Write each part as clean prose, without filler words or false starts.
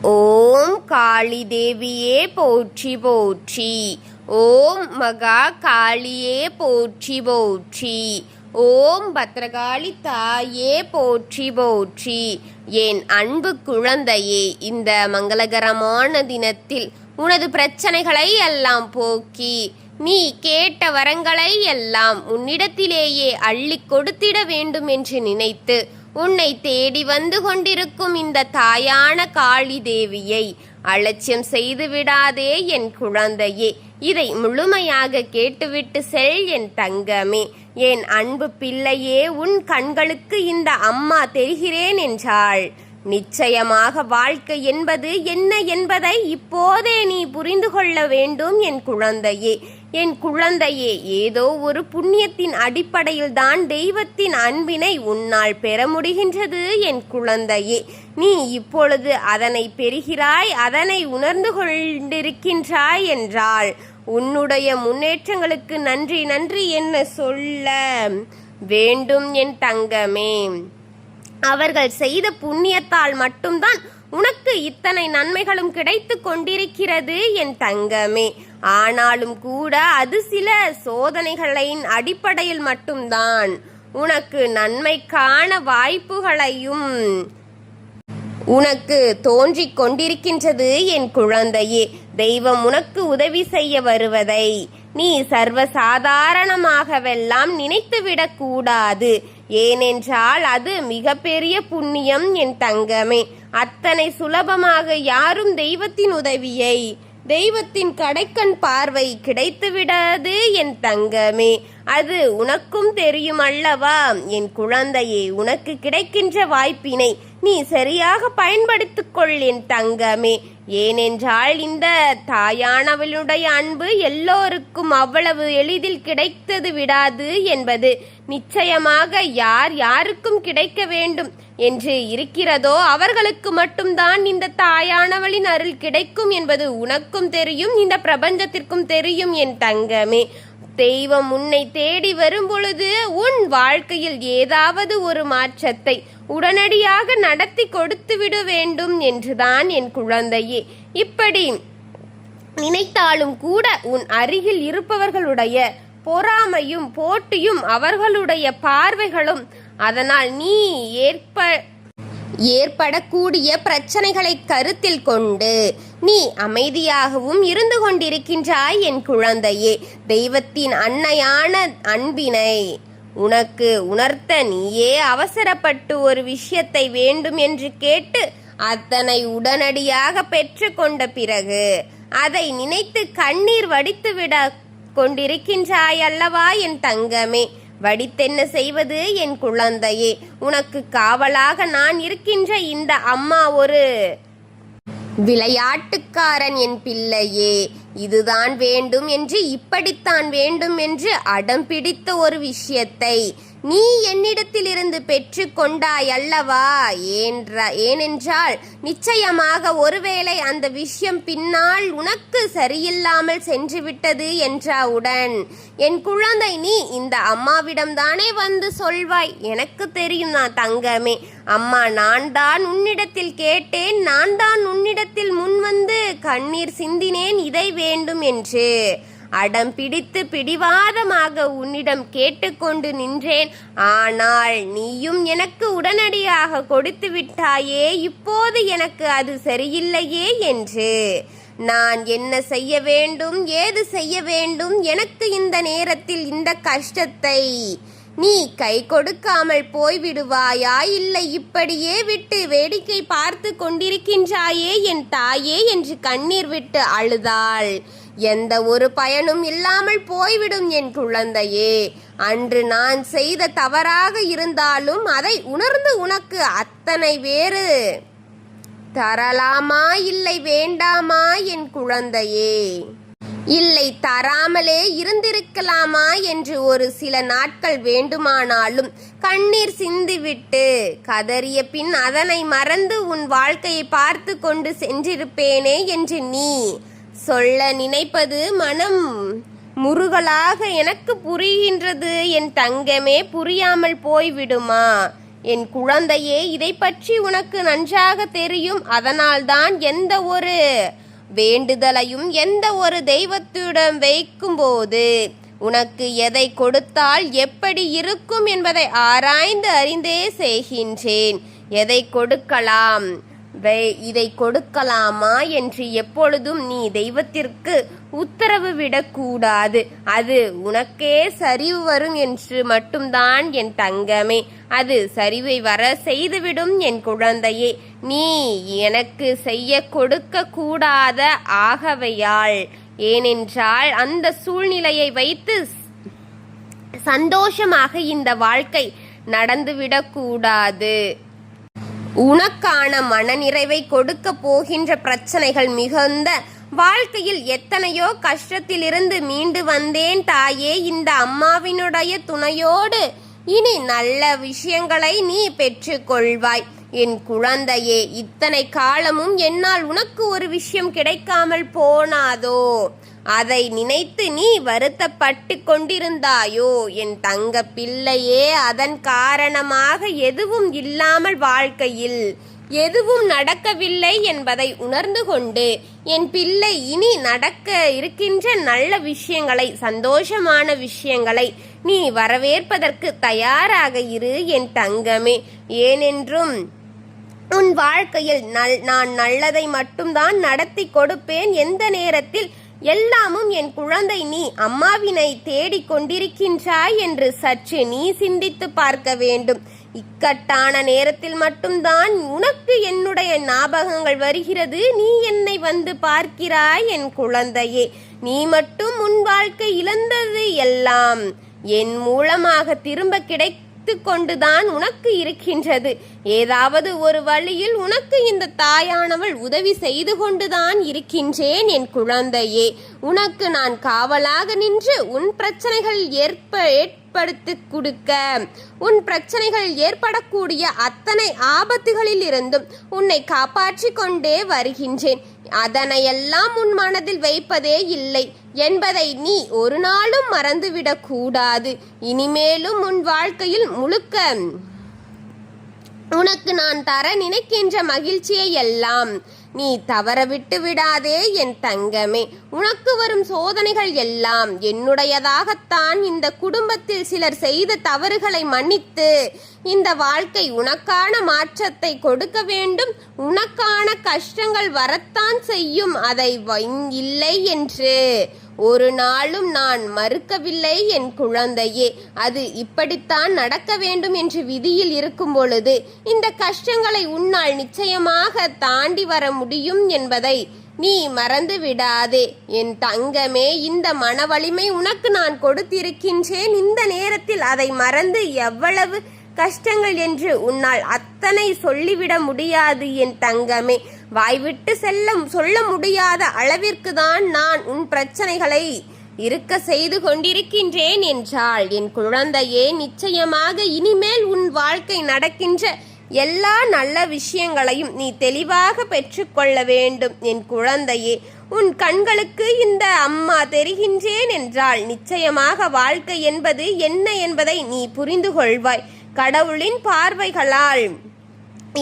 ஓம் காளி தேவியே போற்றி போற்றி. ஓம் மகா காளியே போற்றி போற்றி. ஓம் பத்ரகாளி தாயே போற்றி போற்றி. என் அன்பு குழந்தையே, இந்த மங்களகரமான தினத்தில் உனது பிரச்சனைகளை எல்லாம் போக்கி நீ கேட்ட வரங்களை எல்லாம் உன்னிடத்திலேயே அள்ளி கொடுத்திட வேண்டும் என்று நினைத்து உன்னை தேடி வந்து கொண்டிருக்கும் இந்த தாயான காளி தேவியை அலட்சியம் செய்து விடாதே என் குழந்தையே. இதை முழுமையாக கேட்டுவிட்டு செல் என் தங்கமே. என் அன்பு பிள்ளையே, உன் கண்களுக்கு இந்த அம்மா தெரிகிறேன் என்றாள். நிச்சயமாக வாழ்க்கை என்பது என்ன என்பதை இப்போதே நீ புரிந்து கொள்ள வேண்டும் என் குழந்தையே. என் குழந்தையே, ஏதோ ஒரு புண்ணியத்தின் அடிப்படையில் தான் தெய்வத்தின் அன்பினை உன்னால் பெற முடிகின்றது என் குழந்தையே. நீ இப்பொழுது அதனை பெறுகிறாய், அதனை உணர்ந்து கொண்டிருக்கின்றாய் என்றால் உன்னுடைய முன்னேற்றங்களுக்கு நன்றி நன்றி என்ன சொல்ல வேண்டும் என் தங்கமே. அவர்கள் செய்த புண்ணியத்தால் மட்டும்தான் உனக்கு இத்தனை நன்மைகளும் கிடைத்து கொண்டிருக்கிறது என் தங்கமே. ஆனாலும் கூட அது சில சோதனைகளின் அடிப்படையில் மட்டும்தான் உனக்கு நன்மைக்கான வாய்ப்புகளையும் உனக்கு தோன்றிக் கொண்டிருக்கின்றது என் குழந்தையே. தெய்வம் உனக்கு உதவி செய்ய வருவதை நீ சர்வசாதாரணமாகவெல்லாம் நினைத்துவிடக் கூடாது. ஏனென்றால் அது மிகப்பெரிய புண்ணியம் என் தங்கமே. அத்தனை சுலபமாக யாரும் தெய்வத்தின் உதவியை, தெய்வத்தின் கடைக்கண் பார்வை கிடைத்துவிடாது என் தங்கமே. அது உனக்கும் தெரியும் அல்லவா என் குழந்தையே. உனக்கு கிடைக்கின்ற வாய்ப்பினை நீ சரியாக பயன்படுத்திக் கொள் என் தங்கமே. ஏனென்றால் இந்த தாயானவளுடைய அன்பு எல்லோருக்கும் அவ்வளவு எளிதில் கிடைத்தது விடாது என்பது நிச்சயமாக யார் யாருக்கும் கிடைக்க வேண்டும் என்று இருக்கிறதோ அவர்களுக்கு மட்டும்தான் இந்த தாயானவளின் அருள் கிடைக்கும் என்பது உனக்கும் தெரியும், இந்த பிரபஞ்சத்திற்கும் தெரியும் என் தங்கமே. தெய்வம் உன்னை தேடி வரும் பொழுது உன் வாழ்க்கையில் ஏதாவது ஒரு மாற்றத்தை உடனடியாக நடத்தி கொடுத்து விட வேண்டும் என்றுதான் என் குழந்தையே. இப்படி நினைத்தாலும் கூட உன் அருகில் இருப்பவர்களுடைய பொறாமையும் போட்டியும் அவர்களுடைய பார்வைகளும் அதனால் நீ ஏற்படக்கூடிய பிரச்சனைகளை கருத்தில் கொண்டு நீ அமைதியாகவும் இருந்து கொண்டிருக்கின்றாய் என் குழந்தையே. தெய்வத்தின் அன்னையான அன்பினை உனக்கு உணர்த்த நீயே அவசரப்பட்டு ஒரு விஷயத்தை வேண்டும் என்று கேட்டு அதனை உடனடியாக பெற்று கொண்ட பிறகு அதை நினைத்து கண்ணீர் வடித்துவிட கொண்டிருக்கின்றாய் அல்லவா என் தங்கமே. வடித்தென்ன செய்வது என் குழந்தையே. உனக்கு காவலாக நான் இருக்கின்ற இந்த அம்மா ஒரு விளையாட்டுக்காரன் என் பிள்ளையே. இதுதான் வேண்டும் என்று, இப்படித்தான் வேண்டும் என்று அடம் பிடித்த ஒரு விஷயத்தை நீ என்னிடத்திலிருந்து பெற்று கொண்டாய் அல்லவா. ஏனென்றால் நிச்சயமாக ஒருவேளை அந்த விஷயம் பின்னால் உனக்கு சரியில்லாமல் சென்றுவிட்டது என்றவுடன் என் குழந்தை நீ இந்த அம்மாவிடம்தானே வந்து சொல்வாய். எனக்கு தெரியும் நான் தங்கமே. அம்மா, நான் தான் உன்னிடத்தில் கேட்டேன், நான் தான் உன்னிடத்தில் முன்வந்து கண்ணீர் சிந்தினேன் இதை வேண்டும் என்று. அடம் பிடித்து பிடிவாதமாக உன்னிடம் கேட்டுக்கொண்டு நின்றேன். ஆனால் நீயும் எனக்கு உடனடியாக கொடுத்து விட்டாயே. இப்போது எனக்கு அது சரியில்லையே என்று நான் என்ன செய்ய வேண்டும், ஏது செய்ய வேண்டும், எனக்கு இந்த நேரத்தில் இந்த கஷ்டத்தை நீ கை கொடுக்காமல் போய்விடுவாயா, இல்லை இப்படியே விட்டு வேடிக்கை பார்த்து கொண்டிருக்கின்றாயே என் தாயே என்று கண்ணீர் விட்டு அழுதாள். எந்த ஒரு பயனும் இல்லாமல் போய்விடும் என் குழந்தையே. அன்று நான் செய்த தவறாக இருந்தாலும் அதை உணர்ந்து உனக்கு அத்தனை வேறு தரலாமா, இல்லை வேண்டாமா என் குழந்தையே, இல்லை தராமலே இருந்திருக்கலாமா என்று ஒரு சில நாட்கள் வேண்டுமானாலும் கண்ணீர் சிந்திவிட்டு கதறிய பின் அதனை மறந்து உன் வாழ்க்கையை பார்த்து கொண்டு சென்றிருப்பேனே என்று நீ சொல்ல நினைப்பது மனம் முருகலாக எனக்கு புரிகின்றது என் தங்கமே. புரியாமல் போய்விடுமா? என் குழந்தையே, இதை பற்றி உனக்கு நன்றாக தெரியும். அதனால்தான் எந்த ஒரு வேண்டுதலையும் எந்த ஒரு தெய்வத்திடம் வைக்கும்போது உனக்கு எதை கொடுத்தால் எப்படி இருக்கும் என்பதை ஆராய்ந்து அறிந்தே செய்கின்றேன். எதை கொடுக்கலாம், இதை கொடுக்கலாமா என்று எப்பொழுதும் நீ தெய்வத்திற்கு உத்தரவு விடக்கூடாது. அது உனக்கே சரிவு வரும் என்று மட்டும்தான் என் தங்கமே. அது சரிவை வர செய்துவிடும் என் குழந்தையே. நீ எனக்கு செய்ய கொடுக்க கூடாத ஆகவையால், ஏனென்றால் அந்த சூழ்நிலையை வைத்து சந்தோஷமாக இந்த வாழ்க்கை நடந்துவிடக்கூடாது. உனக்கான மனநிறைவை கொடுக்க போகின்ற பிரச்சனைகள் மிகுந்த வாழ்க்கையில் எத்தனையோ கஷ்டத்திலிருந்து மீண்டு வந்தேன் தாயே. இந்த அம்மாவினுடைய துணையோடு இனி நல்ல விஷயங்களை நீ பெற்றுக்கொள்வாய். என் குழந்தையே, இத்தனை காலமும் என்னால் உனக்கு ஒரு விஷயம் கிடைக்காமல் போனாதோ? அதை நினைத்து நீ வருத்தப்பட்டு கொண்டிருந்தாயோ என் தங்க பிள்ளையே? அதன் காரணமாக எதுவும் இல்லாமல் வாழ்க்கையில் எதுவும் நடக்கவில்லை என்பதை உணர்ந்து கொண்டு என் பிள்ளை, இனி நடக்க இருக்கின்ற நல்ல விஷயங்களை, சந்தோஷமான விஷயங்களை நீ வரவேற்பதற்கு தயாராக இரு என் தங்கமே. ஏனென்றும் உன் வாழ்க்கையில் நான் நல்லதை மட்டும்தான் நடத்தி கொடுப்பேன். எந்த நேரத்தில் எல்லாமும் என் குழந்தை, நீ அம்மாவினை தேடிக் கொண்டிருக்கின்றாய் என்று சற்று நீ சிந்தித்து பார்க்க வேண்டும். இக்கட்டான நேரத்தில் மட்டும்தான் உனக்கு என்னுடைய ஞாபகங்கள் வருகிறது. நீ என்னை வந்து பார்க்கிறாய் என் குழந்தையே. நீ மட்டும் உன் வாழ்க்கை இழந்தது எல்லாம் என் மூலமாக திரும்ப கிடைத்து கொண்டுதான் உனக்கு இருக்கின்றது. ஏதாவது ஒரு வழியில் உனக்கு இந்த தாயானவள் உதவி செய்து கொண்டுதான் இருக்கின்றேன் என் குழந்தையே. உனக்கு நான் காவலாக நின்று உன் பிரச்சனைகள் ஏற்படுத்தி கொடுக்க, உன் பிரச்சனைகள் ஏற்படக்கூடிய அத்தனை ஆபத்துகளில் இருந்தும் உன்னை காப்பாற்றி கொண்டே வருகின்றேன். அதனையெல்லாம் உன் மனதில் வைப்பதே இல்லை என்பதை நீ ஒரு நாளும் மறந்துவிடக் கூடாது. இனிமேலும் உன் வாழ்க்கையில் முழுக்க உனக்கு நான் தர நினைக்கின்ற மகிழ்ச்சியை எல்லாம் நீ தவற விட்டு விடாதே என் தங்கமே. உனக்கு வரும் சோதனைகள் எல்லாம் என்னுடையதாகத்தான். இந்த குடும்பத்தில் சிலர் செய்த தவறுகளை மன்னித்து இந்த வாழ்க்கை உனக்கான மாற்றத்தை கொடுக்க வேண்டும். உனக்கான கஷ்டங்கள் வரத்தான் செய்யும். அதை இல்லை என்று ஒரு நாளும் நான் மறுக்கவில்லை என் குழந்தையே. அது இப்படித்தான் நடக்க வேண்டும் என்று விதியில் இருக்கும் பொழுது இந்த கஷ்டங்களை உன்னால் நிச்சயமாக தாண்டி வர முடியும் என்பதை நீ மறந்து விடாதே என் தங்கமே. இந்த மன வலிமை உனக்கு நான் கொடுத்திருக்கின்றேன். இந்த நேரத்தில் அதை மறந்து எவ்வளவு கஷ்டங்கள் என்று உன்னால் அத்தனை சொல்லிவிட முடியாது என் தங்கமே. வாய்விட்டு சொல்ல முடியாத அளவிற்கு தான் நான் உன் பிரச்சனைகளை இருக்க செய்து கொண்டிருக்கின்றேன் என்றால் என் குழந்தையே, நிச்சயமாக இனிமேல் உன் வாழ்க்கை நடக்கின்ற எல்லா நல்ல விஷயங்களையும் நீ தெளிவாக பெற்றுக்கொள்ள வேண்டும் என் குழந்தையே. உன் கண்களுக்கு இந்த அம்மா தெரிகின்றேன் என்றால் நிச்சயமாக வாழ்க்கை என்பது என்ன என்பதை நீ புரிந்து கொள்வாய். கடவுளின் பார்வைகளால்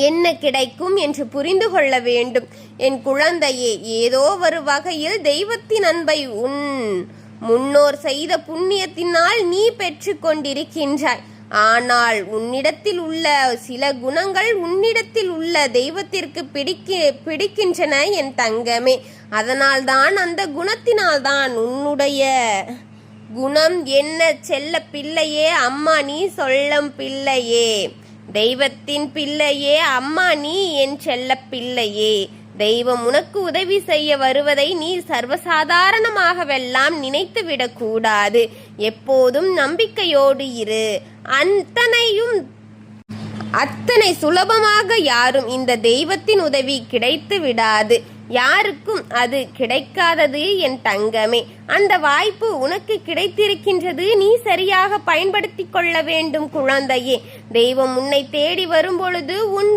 என்ன கிடைக்கும் என்று புரிந்து கொள்ள வேண்டும் என் குழந்தையே. ஏதோ ஒரு வகையில் தெய்வத்தின் அன்பை உன் முன்னோர் செய்த புண்ணியத்தினால் நீ பெற்று கொண்டிருக்கின்றாய். ஆனால் உன்னிடத்தில் உள்ள சில குணங்கள் உன்னிடத்தில் உள்ள தெய்வத்திற்கு பிடிக்கின்றன என் தங்கமே. அதனால்தான், அந்த குணத்தினால்தான் உன்னுடைய குணம் என்ன செல்ல பிள்ளையே, அம்மா நீ சொல்லும் பிள்ளையே, தெய்வத்தின் பிள்ளையே, அம்மா நீ என் செல்ல பிள்ளையே. தெய்வம் உனக்கு உதவி செய்ய வருவதை நீ சர்வசாதாரணமாகவெல்லாம் நினைத்து விடக்கூடாது. எப்போதும் நம்பிக்கையோடு இரு. அத்தனை சுலபமாக யாரும் இந்த தெய்வத்தின் உதவி கிடைத்து விடாது. யாருக்கும் அது கிடைக்காதது என் தங்கமே. அந்த வாய்ப்பு உனக்கு கிடைத்திருக்கின்றது. நீ சரியாக பயன்படுத்தி கொள்ள வேண்டும் குழந்தையே. தெய்வம் உன்னை தேடி வரும் பொழுது உன்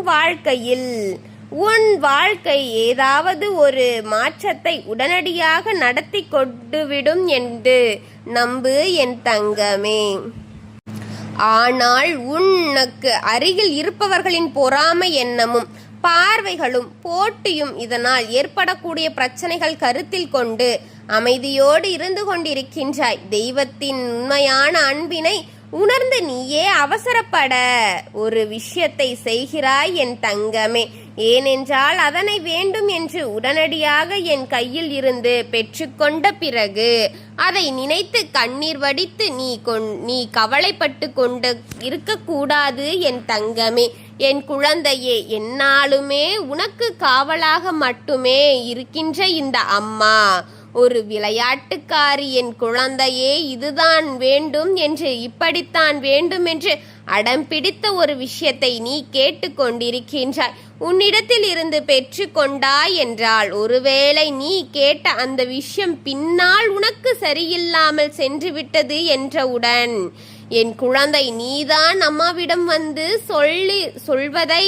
வாழ்க்கை ஏதாவது ஒரு மாற்றத்தை உடனடியாக நடத்தி கொண்டுவிடும் என்று நம்பு என் தங்கமே. ஆனால் உனக்கு அருகில் இருப்பவர்களின் பொறாமை எண்ணமும் பார்வைகளும் போட்டியும் இதனால் ஏற்படக்கூடிய பிரச்சனைகள் கருத்தில் கொண்டு அமைதியோடு இருந்து கொண்டிருக்கின்றாய். தெய்வத்தின் உண்மையான அன்பினை உணர்ந்து நீயே அவசரப்பட ஒரு விஷயத்தை செய்கிறாய் என் தங்கமே. ஏனென்றால் அதனை வேண்டும் என்று உடனடியாக என் கையில் இருந்து பெற்றுக்கொண்ட பிறகு அதை நினைத்து கண்ணீர் வடித்து நீ கவலைப்பட்டு கொண்டு இருக்கக்கூடாது என் தங்கமே. என் குழந்தையே, என்னாலுமே உனக்கு காவலாக மட்டுமே இருக்கின்ற இந்த அம்மா ஒரு விளையாட்டுக்காரி. என் குழந்தையே, இதுதான் வேண்டும் என்று இப்படித்தான் வேண்டும் என்று அடம் பிடித்த ஒரு விஷயத்தை நீ கேட்டுக்கொண்டிருக்கின்றாய். உன்னிடத்தில் இருந்து பெற்று கொண்டாய் என்றால் ஒருவேளை நீ கேட்ட அந்த விஷயம் பின்னால் உனக்கு சரியில்லாமல் சென்று விட்டது என்றவுடன் என் குழந்தை நீதான் அம்மாவிடம் வந்து சொல்வதை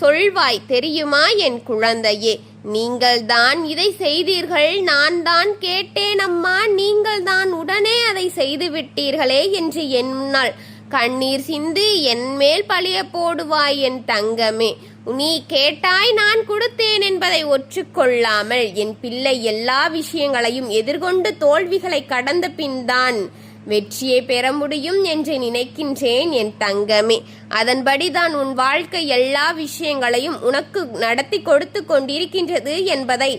சொல்வாய் தெரியுமா என் குழந்தையே. நீங்கள் தான் இதை செய்தீர்கள், நான் தான் கேட்டேன் அம்மா, நீங்கள் தான் உடனே அதை செய்து விட்டீர்களே என்று என் முன்னால் கண்ணீர் சிந்தி என் மேல் பழிய போடுவாய் என் தங்கமே. நீ கேட்டாய், நான் கொடுத்தேன் என்பதை ஒற்றுக்கொள்ளாமல் என் பிள்ளை எல்லா விஷயங்களையும் எதிர்கொண்டு தோல்விகளை கடந்த பின்தான் வெற்றியை பெற முடியும் என்று நினைக்கின்றேன் என் தங்கமே. அதன்படிதான் உன் வாழ்க்கை எல்லா விஷயங்களையும் உனக்கு நடத்தி கொடுத்து கொண்டிருக்கின்றது என்பதை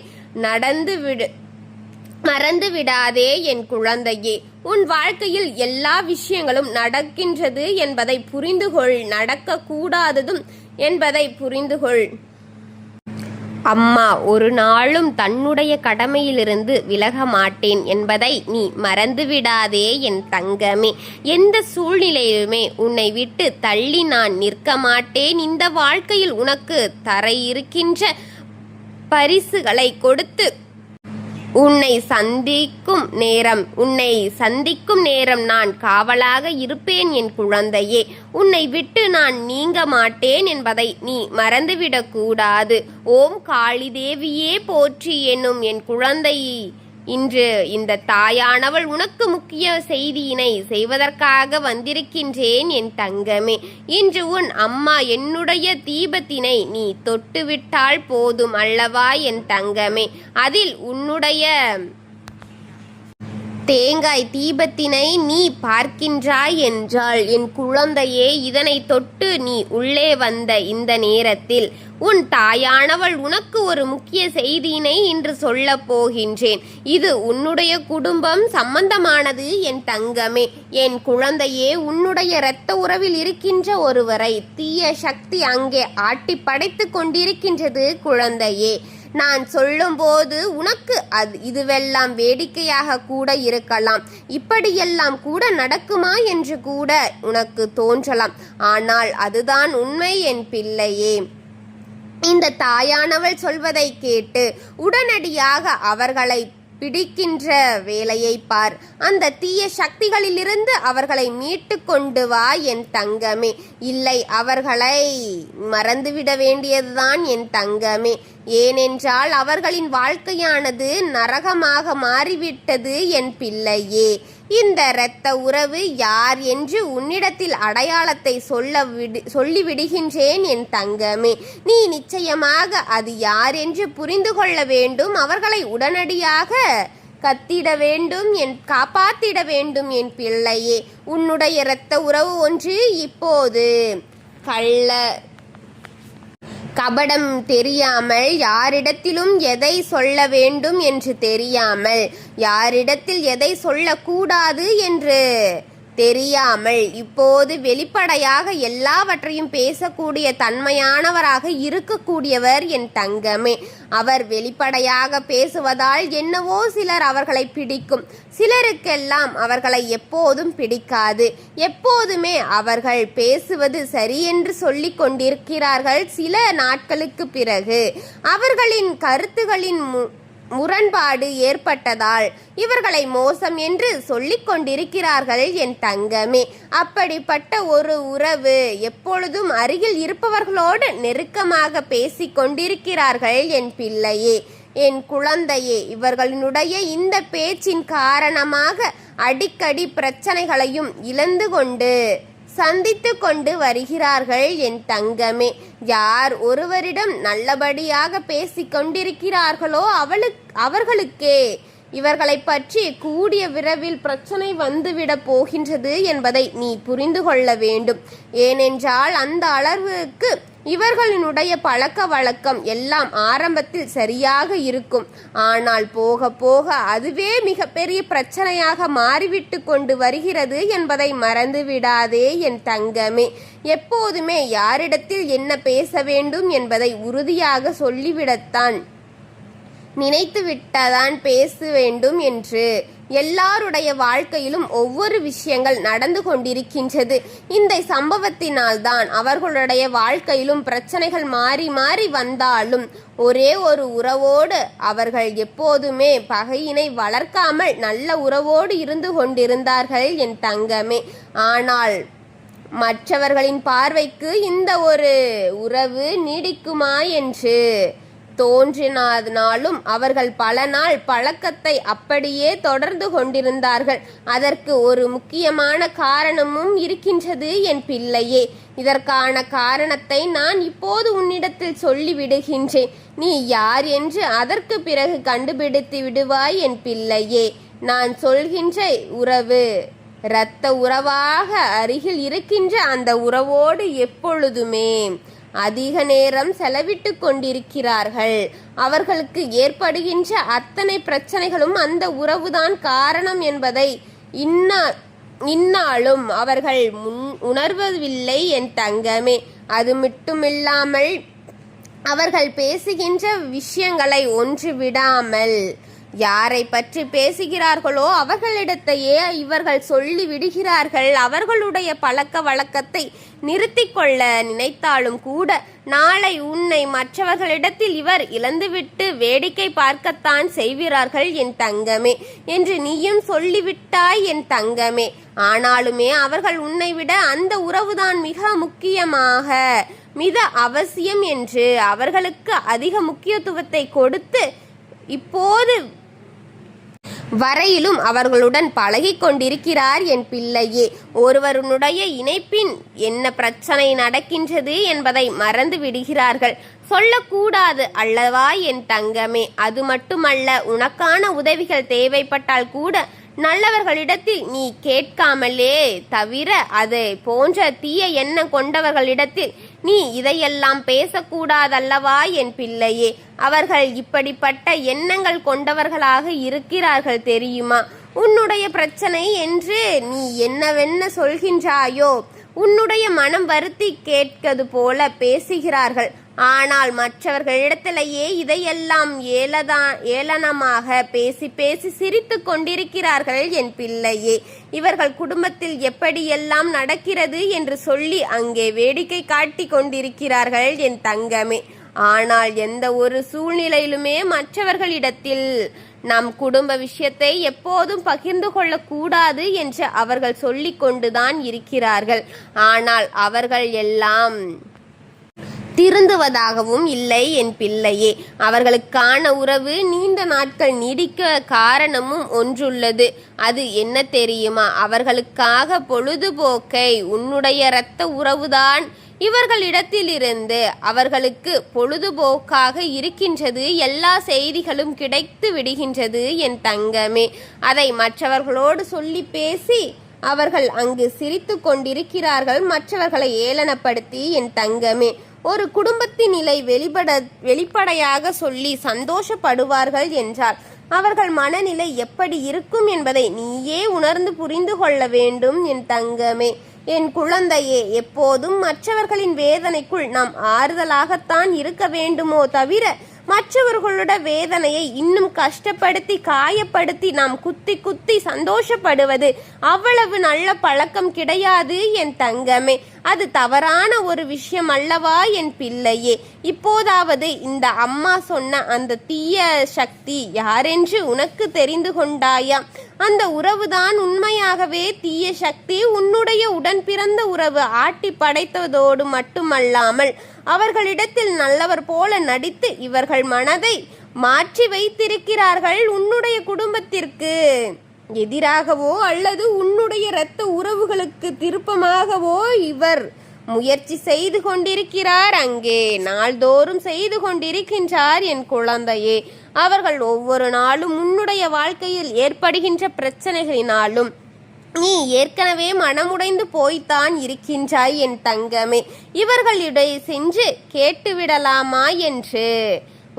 மறந்து விடாதே என் குழந்தையே. உன் வாழ்க்கையில் எல்லா விஷயங்களும் நடக்கின்றது என்பதை புரிந்துகொள், நடக்கக்கூடாததும் என்பதை புரிந்துகொள். அம்மா ஒரு நாளும் தன்னுடைய கடமையிலிருந்து விலக மாட்டேன் என்பதை நீ மறந்துவிடாதே என் தங்கமே. எந்த சூழ்நிலையிலுமே உன்னை விட்டு தள்ளி நான் நிற்க மாட்டேன். இந்த வாழ்க்கையில் உனக்கு தர இருக்கின்ற பரிசுகளை கொடுத்து உன்னை சந்திக்கும் நேரம் நான் காவலாக இருப்பேன் என் குழந்தையே. உன்னை விட்டு நான் நீங்க மாட்டேன் என்பதை நீ மறந்துவிடக் கூடாது. ஓம் காளி தேவியே போற்றி என்னும் என் குழந்தை, இன்று இந்த தாயானவள் உனக்கு முக்கிய செய்தியினை செய்வதற்காக வந்திருக்கின்றேன் என் தங்கமே. இன்று உன் அம்மா என்னுடைய தீபத்தினை நீ தொட்டுவிட்டால் போதும் அல்லவா என் தங்கமே. அதில் உன்னுடைய தேங்காய் தீபத்தினை நீ பார்க்கின்றாய் என்றால் என் குழந்தையே, இதனை தொட்டு நீ உள்ளே வந்த இந்த நேரத்தில் உன் தாயானவள் உனக்கு ஒரு முக்கிய செய்தியினை இன்று சொல்ல போகின்றேன். இது உன்னுடைய குடும்பம் சம்பந்தமானது என் தங்கமே. என் குழந்தையே, உன்னுடைய இரத்த உறவில் இருக்கின்ற ஒருவரை தீய சக்தி அங்கே ஆட்டி படைத்து கொண்டிருக்கின்றது குழந்தையே. நான் சொல்லும்போது உனக்கு இதுவெல்லாம் வேடிக்கையாக கூட இருக்கலாம், இப்படியெல்லாம் கூட நடக்குமா என்று கூட உனக்கு தோன்றலாம். ஆனால் அதுதான் உண்மை என் பிள்ளையே. இந்த தாயானவள் சொல்வதை கேட்டு உடனடியாக அவர்களை பிடிக்கின்ற வேலையை பார். அந்த தீய சக்திகளிலிருந்து அவர்களை மீட்டு கொண்டு வா என் தங்கமே. இல்லை, அவர்களை மறந்துவிட வேண்டியதுதான் என் தங்கமே. ஏனென்றால் அவர்களின் வாழ்க்கையானது நரகமாக மாறிவிட்டது என் பிள்ளையே. இந்த இரத்த உறவு யார் என்று உன்னிடத்தில் அடையாளத்தை சொல்லிவிடுகின்றேன் என் தங்கமே. நீ நிச்சயமாக அது யார் என்று புரிந்து கொள்ள வேண்டும். அவர்களை உடனடியாக கத்திட வேண்டும், காப்பாத்திட வேண்டும் என் பிள்ளையே. உன்னுடைய இரத்த உறவு ஒன்று இப்போது கபடம் தெரியாமல், யாரிடத்திலும் எதை சொல்ல வேண்டும் என்று தெரியாமல், யாரிடத்தில் எதை சொல்லக்கூடாது என்று தெரியாமல் இப்போது வெளிப்படையாக எல்லாவற்றையும் பேசக்கூடிய தன்மையானவராக இருக்கக்கூடியவர் என் தங்கமே. அவர் வெளிப்படையாக பேசுவதால் என்னவோ சிலர் அவர்களை பிடிக்கும், சிலருக்கெல்லாம் அவர்களை எப்போதும் பிடிக்காது. எப்போதுமே அவர்கள் பேசுவது சரியென்று சொல்லிக் கொண்டிருக்கிறார்கள். சில நாட்களுக்கு பிறகு அவர்களின் கருத்துகளின் முரண்பாடு ஏற்பட்டதால் இவர்களை மோசம் என்று சொல்லிக் கொண்டிருக்கிறார்கள் என் தங்கமே. அப்படிப்பட்ட ஒரு உறவு எப்பொழுதும் அருகில் இருப்பவர்களோடு நெருக்கமாக பேசிக் கொண்டிருக்கிறார்கள் என் பிள்ளையே. என் குழந்தையே, இவர்களுடைய இந்த பேச்சின் காரணமாக அடிக்கடி பிரச்சனைகளையும் இழந்து கொண்டு சந்தித்து கொண்டு வருகிறார்கள் என் தங்கமே. யார் ஒருவரிடம் நல்லபடியாக பேசிக் கொண்டிருக்கிறார்களோ அவர்களுக்கே இவர்களை பற்றி கூடிய விரைவில் பிரச்சனை வந்துவிடப் போகின்றது என்பதை நீ புரிந்து கொள்ள வேண்டும். ஏனென்றால் அந்த அளவுக்கு இவர்களினுடைய பழக்க வழக்கம் எல்லாம் ஆரம்பத்தில் சரியாக இருக்கும். ஆனால் போக போக அதுவே மிகப்பெரிய பிரச்சனையாக மாறிவிட்டு கொண்டு வருகிறது என்பதை மறந்து விடாதே என் தங்கமே. எப்போதுமே யாரிடத்தில் என்ன பேச வேண்டும் என்பதை உறுதியாக சொல்லிவிடத்தான் நினைத்து விட்டதான் பேச வேண்டும் என்று எல்லாருடைய வாழ்க்கையிலும் ஒவ்வொரு விஷயங்கள் நடந்து கொண்டிருக்கின்றது. இந்த சம்பவத்தினால்தான் அவர்களுடைய வாழ்க்கையிலும் பிரச்சனைகள் மாறி மாறி வந்தாலும் ஒரே ஒரு உறவோடு அவர்கள் எப்போதுமே பகையினை வளர்க்காமல் நல்ல உறவோடு இருந்து கொண்டிருந்தார்கள் என் தங்கமே. ஆனால் மற்றவர்களின் பார்வைக்கு இந்த ஒரு உறவு நீடிக்குமா என்று தோன்றினாலும் அவர்கள் பல நாள் பழக்கத்தை அப்படியே தொடர்ந்து கொண்டிருந்தார்கள். அதற்கு ஒரு முக்கியமான காரணமும் இருக்கின்றது என் பிள்ளையே. இதற்கான காரணத்தை நான் இப்போது உன்னிடத்தில் சொல்லிவிடுகின்றேன். நீ யார் என்று அதற்கு பிறகு கண்டுபிடித்து விடுவாய் என் பிள்ளையே. நான் சொல்கின்ற உறவு இரத்த உறவாக அருகில் இருக்கின்ற அந்த உறவோடு எப்பொழுதுமே அதிக நேரம் செலவிட்டு கொண்டிருக்கிறார்கள். அவர்களுக்கு ஏற்படுகின்ற அத்தனை பிரச்சனைகளும் அந்த உறவுதான் காரணம் என்பதை இந்நாளும் அவர்கள் உணர்வதில்லை என் தங்கமே. அது மட்டுமில்லாமல் அவர்கள் பேசுகின்ற விஷயங்களை ஒன்று விடாமல் யாரை பற்றி பேசுகிறார்களோ அவர்களிடத்தையே இவர்கள் சொல்லி விடுகிறார்கள். அவர்களுடைய பழக்க வழக்கத்தை நிறுத்தி கொள்ள நினைத்தாலும் கூட நாளை உன்னை மற்றவர்களிடத்தில் இவர் இழந்துவிட்டு வேடிக்கை பார்க்கத்தான் செய்கிறார்கள் என் தங்கமே என்று நீயும் சொல்லிவிட்டாய் என் தங்கமே. ஆனாலுமே அவர்கள் உன்னை விட அந்த உறவுதான் மிக முக்கியமாக மிக அவசியம் என்று அவர்களுக்கு அதிக முக்கியத்துவத்தை கொடுத்து இப்போது வரையிலும் அவர்களுடன் பழகி கொண்டிருக்கிறார் என் பிள்ளையே. ஒருவருடைய இணைப்பின் என்ன பிரச்சனை நடக்கின்றது என்பதை மறந்து விடுகிறார்கள். சொல்லக்கூடாது அல்லவா என் தங்கமே. அது மட்டுமல்ல, உனக்கான உதவிகள் தேவைப்பட்டால் கூட நல்லவர்களிடத்தில் நீ கேட்காமலே தவிர அது போன்ற தீய எண்ணம் கொண்டவர்களிடத்தில் நீ இதையெல்லாம் பேசக்கூடாதல்லவா என் பிள்ளையே. அவர்கள் இப்படிப்பட்ட எண்ணங்கள் கொண்டவர்களாக இருக்கிறார்கள் தெரியுமா? உன்னுடைய பிரச்சனை என்று நீ என்னவென்ன சொல்கின்றாயோ உன்னுடைய மனம் வருத்தி கேட்கிறது போல பேசுகிறார்கள். ஆனால் மற்றவர்களிடத்திலேயே இதையெல்லாம் ஏளனமாக பேசி பேசி சிரித்து கொண்டிருக்கிறார்கள் என் பிள்ளையே. இவர்கள் குடும்பத்தில் எப்படியெல்லாம் நடக்கிறது என்று சொல்லி அங்கே வேடிக்கை காட்டி கொண்டிருக்கிறார்கள் என் தங்கமே. ஆனால் எந்த ஒரு சூழ்நிலையிலுமே மற்றவர்களிடத்தில் நம் குடும்ப விஷயத்தை எப்போதும் பகிர்ந்து கொள்ளக்கூடாது என்று அவர்கள் சொல்லிக் கொண்டுதான் இருக்கிறார்கள். ஆனால் அவர்கள் எல்லாம் திருந்துவதாகவும் இல்லை என் பிள்ளையே. அவர்களுக்கான உறவு நீண்ட நாட்கள் நீடிக்க காரணமும் ஒன்றுள்ளது. அது என்ன தெரியுமா? அவர்களுக்காக பொழுதுபோக்கை உன்னுடைய இரத்த உறவுதான் இவர்களிடத்திலிருந்து அவர்களுக்கு பொழுதுபோக்காக இருக்கின்றது. எல்லா செய்திகளும் கிடைத்து விடுகின்றது என் தங்கமே. அதை மற்றவர்களோடு சொல்லி பேசி அவர்கள் அங்கு சிரித்து கொண்டிருக்கிறார்கள், மற்றவர்களை ஏளனப்படுத்தி என் தங்கமே. ஒரு குடும்பத்தின் நிலை வெளிப்படையாக சொல்லி சந்தோஷப்படுவார்கள் என்றால் அவர்கள் மனநிலை எப்படி இருக்கும் என்பதை நீயே உணர்ந்து புரிந்து கொள்ள வேண்டும் என் தங்கமே. என் குழந்தையே, எப்போதும் மற்றவர்களின் வேதனைக்குள் நாம் ஆறுதலாகத்தான் இருக்க வேண்டுமோ தவிர மற்றவர்களோட வேதனையை இன்னும் கஷ்டப்படுத்தி காயப்படுத்தி நாம் குத்தி குத்தி சந்தோஷப்படுவது அவ்வளவு நல்ல பழக்கம் கிடையாது என் தங்கமே. அது தவறான ஒரு விஷயம் அல்லவா என் பிள்ளையே. இப்போதாவது இந்த அம்மா சொன்ன அந்த தீய சக்தி யாரென்று உனக்கு தெரிந்து கொண்டாயா? அந்த உறவுதான் உண்மையாகவே தீய சக்தி. உன்னுடைய உடன் பிறந்த உறவு ஆட்டி படைத்ததோடு மட்டுமல்லாமல் அவர்களிடத்தில் நல்லவர் போல நடித்து இவர்கள் மனதை மாற்றி வைத்திருக்கிறார்கள் உன்னுடைய குடும்பத்திற்கு எதிராகவோ அல்லது உன்னுடைய இரத்த உறவுகளுக்கு திருப்பமாகவோ இவர் முயற்சி செய்து கொண்டிருக்கிறார். அங்கே நாள்தோறும் செய்து கொண்டிருக்கின்றார் என் குழந்தையே. அவர்கள் ஒவ்வொரு நாளும் உன்னுடைய வாழ்க்கையில் ஏற்படுகின்ற பிரச்சனைகளினாலும் நீ ஏற்கனவே மனமுடைந்து போய்த்தான் இருக்கின்றாய் என் தங்கமே. இவர்களிடையே சென்று கேட்டுவிடலாமா என்று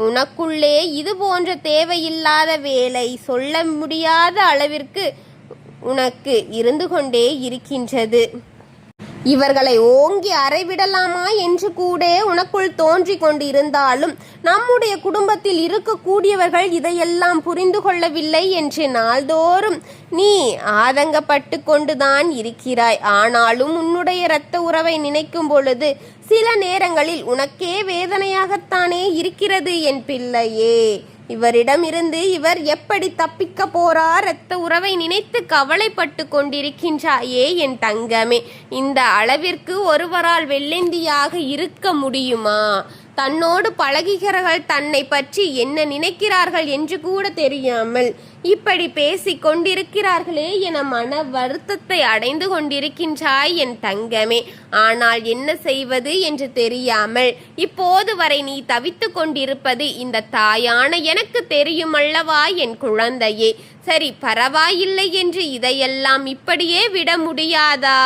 உனக்குள்ளே இது போன்ற தேவையில்லாத வேலை சொல்ல முடியாத அளவிற்கு உனக்கு இருந்து கொண்டே இருக்கின்றது. இவர்களை ஓங்கி அறைவிடலாமா என்று கூட உனக்குள் தோன்றி கொண்டிருந்தாலும் நம்முடைய குடும்பத்தில் இருக்கக்கூடியவர்கள் இதையெல்லாம் புரிந்து கொள்ளவில்லை என்று நாள்தோறும் நீ ஆதங்கப்பட்டு கொண்டுதான் இருக்கிறாய். ஆனாலும் உன்னுடைய இரத்த உறவை நினைக்கும் பொழுது சில நேரங்களில் உனக்கே வேதனையாகத்தானே இருக்கிறது என் பிள்ளையே. இவரிடமிருந்து இவர் எப்படி தப்பிக்க போறார்? இரத்த உறவை நினைத்து கவலைப்பட்டு கொண்டிருக்கின்றாயே என் தங்கமே. இந்த அளவிற்கு ஒருவரால் வெள்ளந்தியாக இருக்க முடியுமா? தன்னோடு பழகுகிறவர்கள் தன்னை பற்றி என்ன நினைக்கிறார்கள் என்று கூட தெரியாமல் இப்படி பேசிக் கொண்டிருக்கிறார்களே என மன வருத்தத்தை அடைந்து கொண்டிருக்கின்றாய் என் தங்கமே. ஆனால் என்ன செய்வது என்று தெரியாமல் இப்போது வரை நீ தவித்து கொண்டிருப்பது இந்த தாயான எனக்கு தெரியும் அல்லவா என் குழந்தையே. சரி, பரவாயில்லை என்று இதையெல்லாம் இப்படியே விட முடியாதா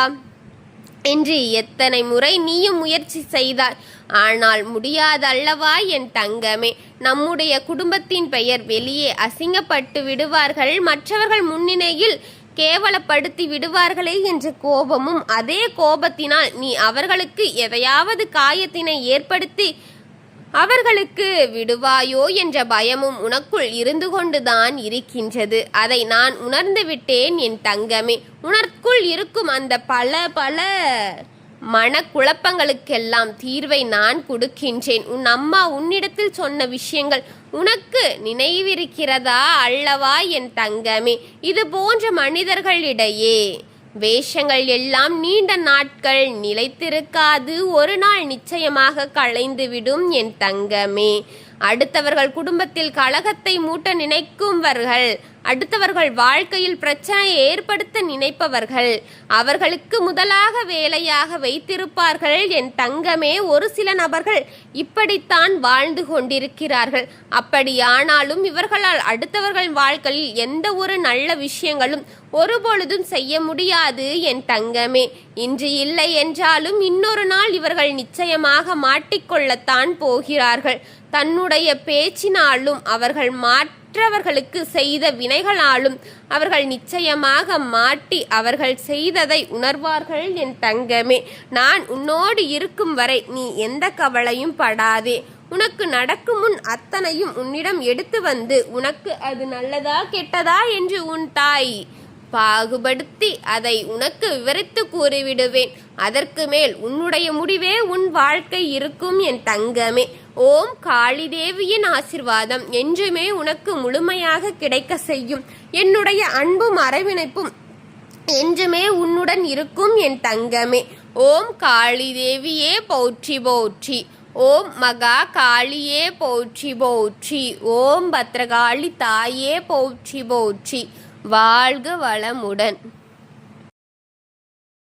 என்று எத்தனை முறை நீயும் முயற்சி செய்தாய். ஆனால் முடியாதல்லவா என் தங்கமே. நம்முடைய குடும்பத்தின் பெயர் வெளியே அசிங்கப்பட்டு விடுவார்கள், மற்றவர்கள் முன்னிலையில் கேவலப்படுத்தி விடுவார்களே என்ற கோபமும், அதே கோபத்தினால் நீ அவர்களுக்கு எதையாவது காயத்தினை ஏற்படுத்தி அவர்களுக்கு விடுவாயோ என்ற பயமும் உனக்குள் இருந்து கொண்டுதான் இருக்கின்றது. அதை நான் உணர்ந்து விட்டேன் என் தங்கமே. உனக்குள் இருக்கும் அந்த பல மனக்குழப்பங்களுக்கெல்லாம் தீர்வை நான் கொடுக்கின்றேன். உன் அம்மா உன்னிடத்தில் சொன்ன விஷயங்கள் உனக்கு நினைவிருக்கிறதா அல்லவா என் தங்கமே? இது போன்ற மனிதர்களிடையே வேஷங்கள் எல்லாம் நீண்ட நாட்கள் நிலைத்திருக்காது, ஒரு நாள் நிச்சயமாக களைந்துவிடும் என் தங்கமே. அடுத்தவர்கள் குடும்பத்தில் கலகத்தை மூட்ட நினைக்கும்வர்கள், அடுத்தவர்கள் வாழ்க்கையில் பிரச்சனையை ஏற்படுத்த நினைப்பவர்கள் அவர்களுக்கு முதலாக வேலையாக வைத்திருப்பார்கள் என் தங்கமே. ஒரு சில நபர்கள் இப்படித்தான் வாழ்ந்து கொண்டிருக்கிறார்கள். அப்படியானாலும் இவர்களால் அடுத்தவர்கள் வாழ்க்கையில் எந்த ஒரு நல்ல விஷயங்களும் ஒருபொழுதும் செய்ய முடியாது என் தங்கமே. இன்று இல்லை என்றாலும் இன்னொரு நாள் இவர்கள் நிச்சயமாக மாட்டிக்கொள்ளத்தான் போகிறார்கள். தன்னுடைய பேச்சினாலும் அவர்கள் மற்றவர்களுக்கு செய்த வினைகளாலும் அவர்கள் நிச்சயமாக மாட்டி அவர்கள் செய்ததை உணர்வார்கள் என் தங்கமே. நான் உன்னோடு இருக்கும் வரை நீ எந்த கவலையும் படாதே. உனக்கு நடக்கும் முன் அத்தனையும் உன்னிடம் எடுத்து வந்து உனக்கு அது நல்லதா கெட்டதா என்று உன் தாய் பாகுபடுத்தி அதை உனக்கு விவரித்து கூறிவிடுவேன். அதற்கு மேல் உன்னுடைய முடிவே உன் வாழ்க்கை இருக்கும் என் தங்கமே. ஓம் காளி தேவியின் ஆசிர்வாதம் என்றுமே உனக்கு முழுமையாக கிடைக்க செய்யும். என்னுடைய அன்பும் அரவணைப்பும் என்றுமே உன்னுடன் இருக்கும் என் தங்கமே. ஓம் காளி தேவியே போற்றி போற்றி. ஓம் மகா காளியே போற்றி போற்றி. ஓம் பத்ரகாளி தாயே போற்றி போற்றி. வாழ்க வளமுடன்.